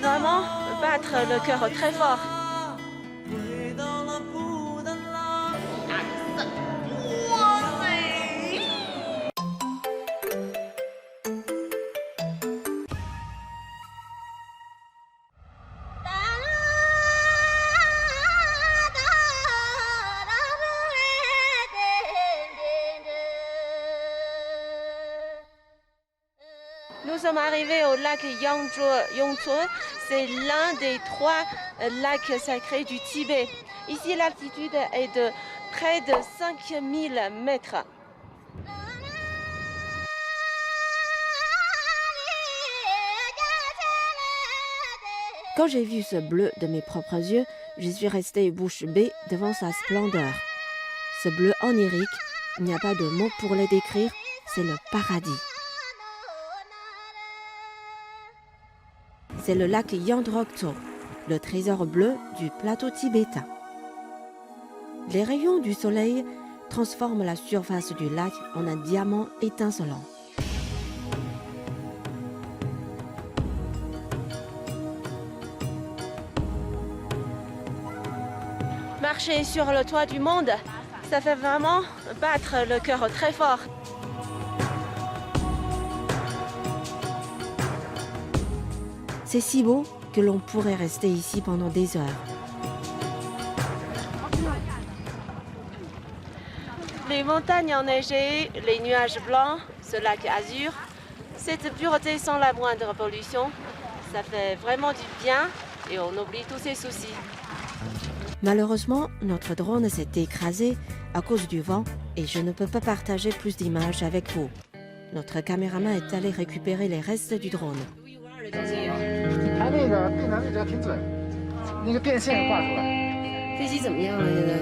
vraiment battre le cœur très fort. Nous sommes arrivés au lac Yongzhou. C'est l'un des 3 lacs sacrés du Tibet. Ici, l'altitude est de près de 5000 mètres. Quand j'ai vu ce bleu de mes propres yeux, je suis restée bouche bée devant sa splendeur. Ce bleu onirique, il n'y a pas de mots pour le décrire, c'est le paradis. C'est le lac Yangdrokto, le trésor bleu du plateau tibétain. Les rayons du soleil transforment la surface du lac en un diamant étincelant. Marcher sur le toit du monde, ça fait vraiment battre le cœur très fort. C'est si beau que l'on pourrait rester ici pendant des heures. Les montagnes enneigées, les nuages blancs, ce lac azur, cette pureté sans la moindre pollution, ça fait vraiment du bien et on oublie tous ses soucis. Malheureusement, notre drone s'est écrasé à cause du vent et je ne peux pas partager plus d'images avec vous. Notre caméraman est allé récupérer les restes du drone. 它那个对南对折挺准，那个电线挂出来。飞机怎么样啊？现在？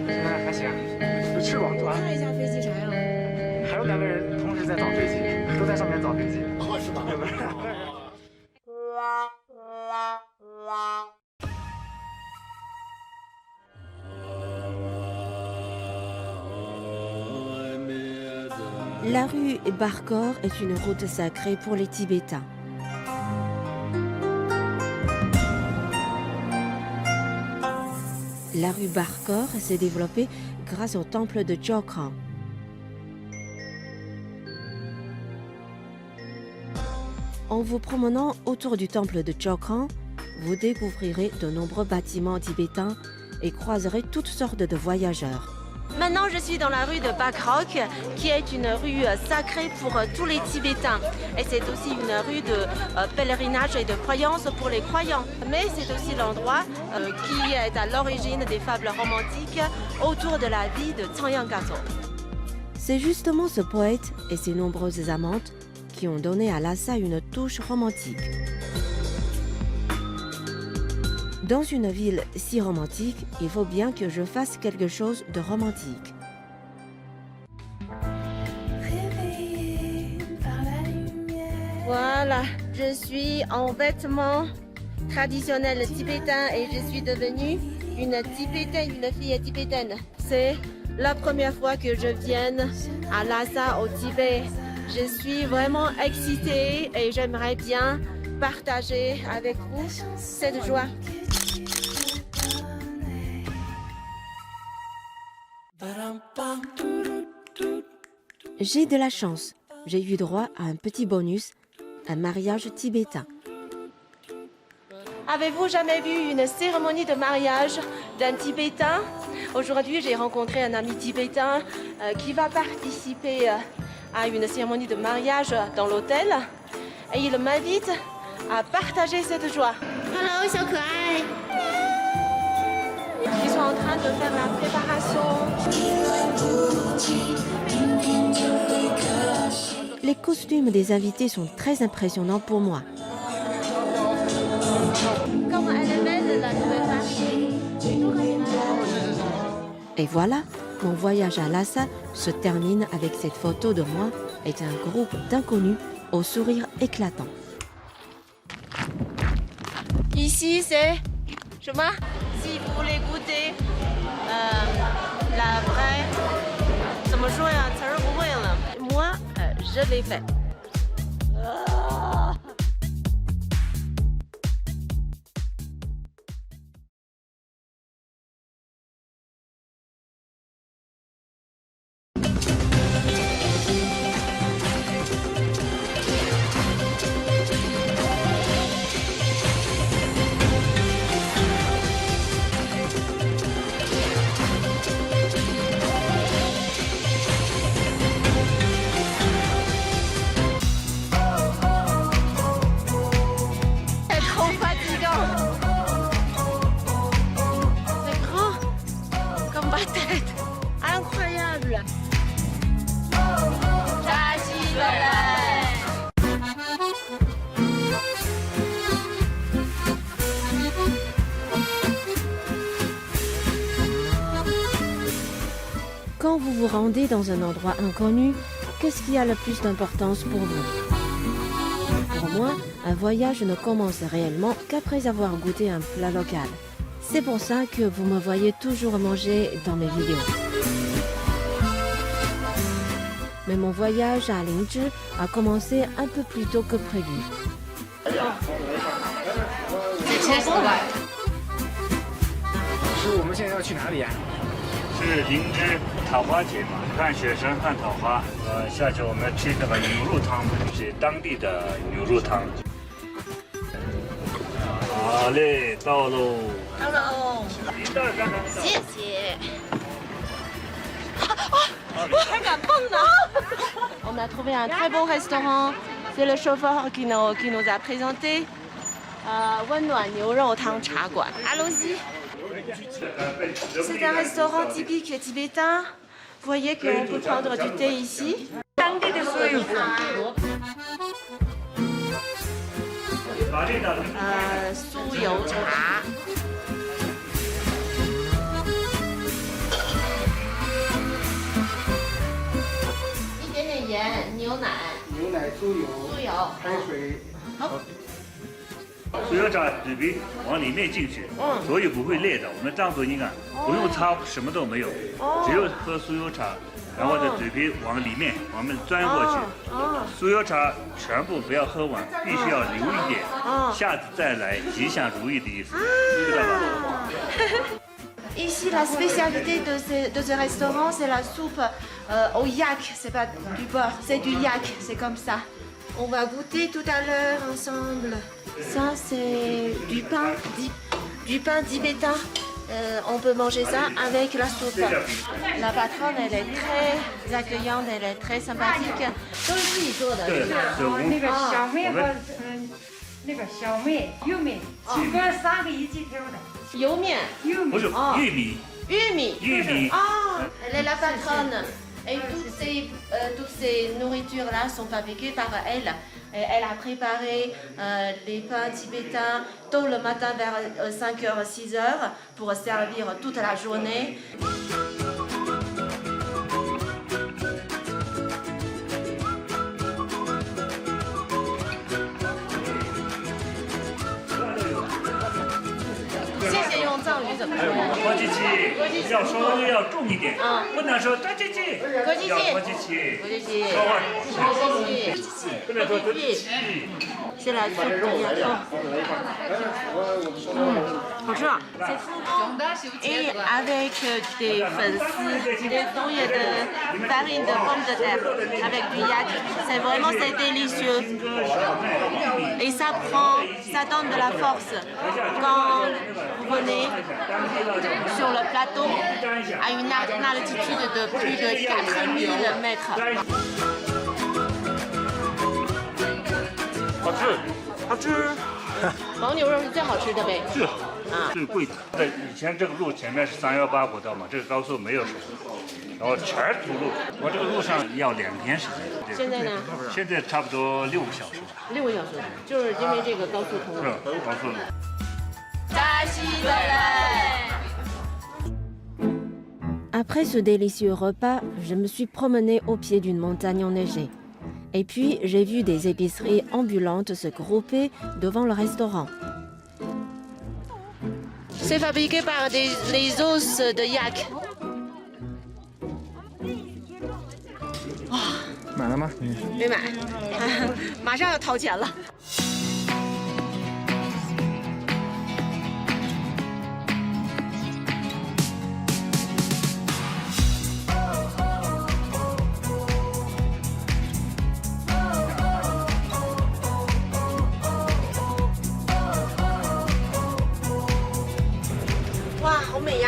现在还行，有翅膀转。看一下飞机啥样？还有2个人同时在找飞机，都在上面找飞机。哦，是吧？ La rue Barkor est une route sacrée pour les Tibétains. La rue Barkor s'est développée grâce au temple de Jokran. En vous promenant autour du temple de Jokran, vous découvrirez de nombreux bâtiments tibétains et croiserez toutes sortes de voyageurs. Maintenant, je suis dans la rue de Bakrok, qui est une rue sacrée pour tous les Tibétains. Et c'est aussi une rue de pèlerinage et de croyance pour les croyants. Mais c'est aussi l'endroit qui est à l'origine des fables romantiques autour de la vie de Changyang Gazo. C'est justement ce poète et ses nombreuses amantes qui ont donné à Lhasa une touche romantique. Dans une ville si romantique, il faut bien que je fasse quelque chose de romantique. Voilà, je suis en vêtements traditionnels tibétains et je suis devenue une tibétaine, une fille tibétaine. C'est la première fois que je viens à Lhasa au Tibet. Je suis vraiment excitée et j'aimerais bien partager avec vous cette joie. J'ai de la chance. J'ai eu droit à un petit bonus, un mariage tibétain. Avez-vous jamais vu une cérémonie de mariage d'un Tibétain? Aujourd'hui, j'ai rencontré un ami tibétain qui va participer à une cérémonie de mariage dans l'hôtel. Et il m'invite à partager cette joie. Hello, 小可爱。 Ils sont en train de faire la préparation. Les costumes des invités sont très impressionnants pour moi. Comment elle est belle, la nouvelle mariée. Et voilà, mon voyage à Lhasa se termine avec cette photo de moi et un groupe d'inconnus au sourire éclatant. Ici, c'est chemin. Si vous voulez goûter la vraie, moi, je l'ai fait. Quand vous vous rendez dans un endroit inconnu, qu'est-ce qui a le plus d'importance pour vous? Pour moi, un voyage ne commence réellement qu'après avoir goûté un plat local. C'est pour ça que vous me voyez toujours manger dans mes vidéos. Mais mon voyage à Lingzhi a commencé un peu plus tôt que prévu. 师，我们现在要去哪里呀？是灵芝桃花节嘛，看雪山看桃花。下去我们吃这个牛肉汤，是当地的牛肉汤。好嘞，到喽。Hello，谢谢。还敢蹦呢！On a trouvé un très bon restaurant. C'est le chauffeur qui nous a présenté. 温暖牛肉汤茶馆。Allons-y. C'est un restaurant typique tibétain. Vous voyez qu'on peut prendre du thé ici. 酥油茶。一点点盐，牛奶，猪油，开水。酥油茶嘴皮往里面进去，所以不会裂的。我们藏族人啊，不用擦，什么都没有，只有喝酥油茶，然后的嘴皮往里面，我们钻过去。酥油茶全部不要喝完，必须要留一点，下次再来，吉祥如意的意思，知道吧？Ici, la spécialité de ce restaurant, c'est la soupe au yak. C'est pas du beurre, c'est du yak. C'est comme ça. On va goûter tout à l'heure ensemble. Ça, c'est du pain tibétain. On peut manger ça avec la soupe. La patronne, elle est très accueillante, elle est très sympathique. 都是自己做的，对，手工。那个小麦和那个小麦、玉米，这个3个一起挑的。油面，不是玉米。玉米。Ah, elle est la patronne. Et toutes ces nourritures-là sont fabriquées par elle. Et elle a préparé les pains tibétains tôt le matin vers 5h, 6h pour servir toute la journée.要稍微要重一点，不能说多叽叽，要多叽叽，说话不能说多叽叽。C'est la soupe de yak. 好吃啊！Et avec des 粉丝 des feuilles de farine de pomme de terre avec du yak, c'est vraiment c'est délicieux. Et ça donne de la force quand vous venez sur le plateau à une altitude de plus de 4000 mètres. 好吃，好吃。牦牛肉是最好吃的呗。是，最贵的。以前这个路前面是318国道嘛，这个高速没有什么，然后全是土路。我这个路上要2天时间。现在呢？现在差不多6个小时吧。6个小时，就是因为这个高速通路。是高速路。Après ce délicieux repas, je me suis promenée au pied d'une montagne enneigée. Et puis, j'ai vu des épiceries ambulantes se grouper devant le restaurant. C'est fabriqué par les os de yak. 买了吗？没买，马上要掏钱了。哇，好美呀！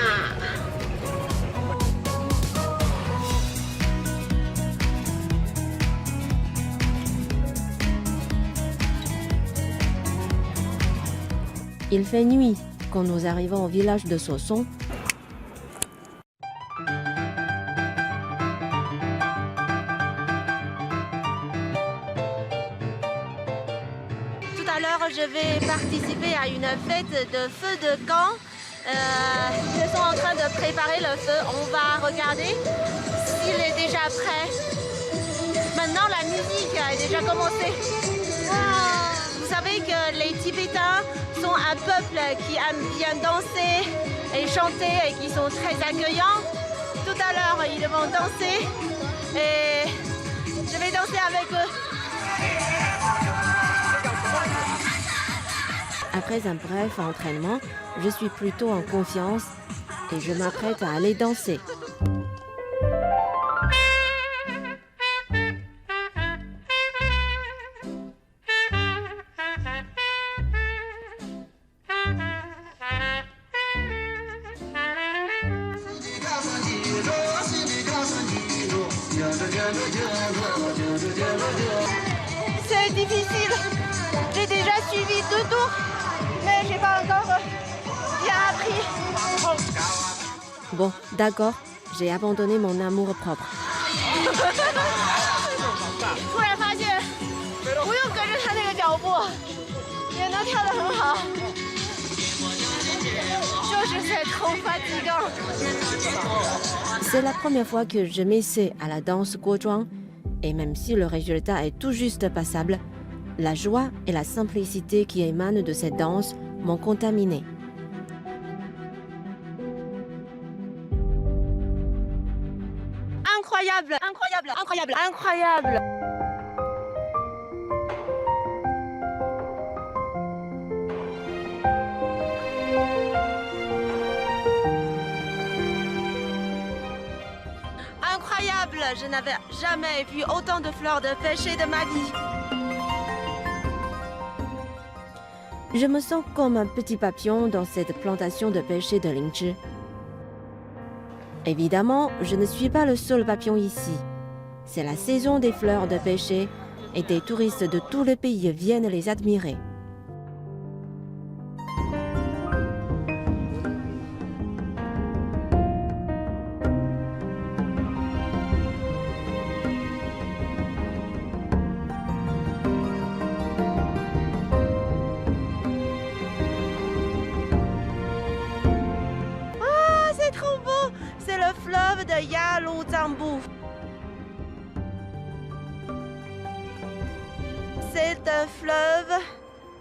Il fait nuit quand nous arrivons au village de Soson. Tout à l'heure, je vais participer à une fête de feu de camp Ils sont en train de préparer le feu. On va regarder s'il est déjà prêt. Maintenant, la musique a déjà commencé. Vous savez que les Tibétains sont un peuple qui aime bien danser et chanter et qui sont très accueillants. Tout à l'heure, ils vont danser et je vais danser avec eux. Après un bref entraînement, je suis plutôt en confiance et je m'apprête à aller danser. C'est difficile. J'ai déjà suivi 2 tours, mais j'ai pas encore bien appris. Bon, d'accord, j'ai abandonné mon amour-propre. 突然发现，不用跟着他那个脚步，也能跳得很好。就是c'est trop fatigant. C'est la première fois que je m'essaie à la danse guozhuang, et même si le résultat est tout juste passable, la joie et la simplicité qui émanent de cette danse m'ont contaminé. Incroyable, incroyable, incroyable, incroyable. Incroyable, je n'avais jamais vu autant de fleurs de pêcher de ma vie. Je me sens comme un petit papillon dans cette plantation de pêcher de Lingzhi. Évidemment, je ne suis pas le seul papillon ici. C'est la saison des fleurs de pêcher et des touristes de tout le pays viennent les admirer. C'est le fleuve de Yaluzangbu. C'est un fleuve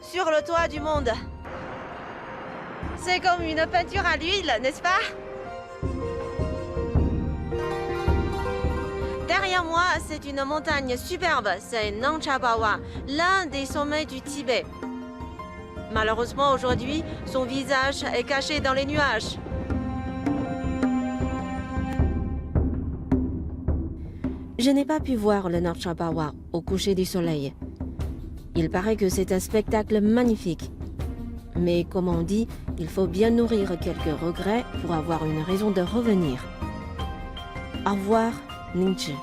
sur le toit du monde. C'est comme une peinture à l'huile, n'est-ce pas? Derrière moi, c'est une montagne superbe, c'est Nangcha Bawa, l'un des sommets du Tibet. Malheureusement, aujourd'hui, son visage est caché dans les nuages. Je n'ai pas pu voir le Nangcha Bawa au coucher du soleil. Il paraît que c'est un spectacle magnifique. Mais comme on dit, il faut bien nourrir quelques regrets pour avoir une raison de revenir. Au revoir, Ningzhi.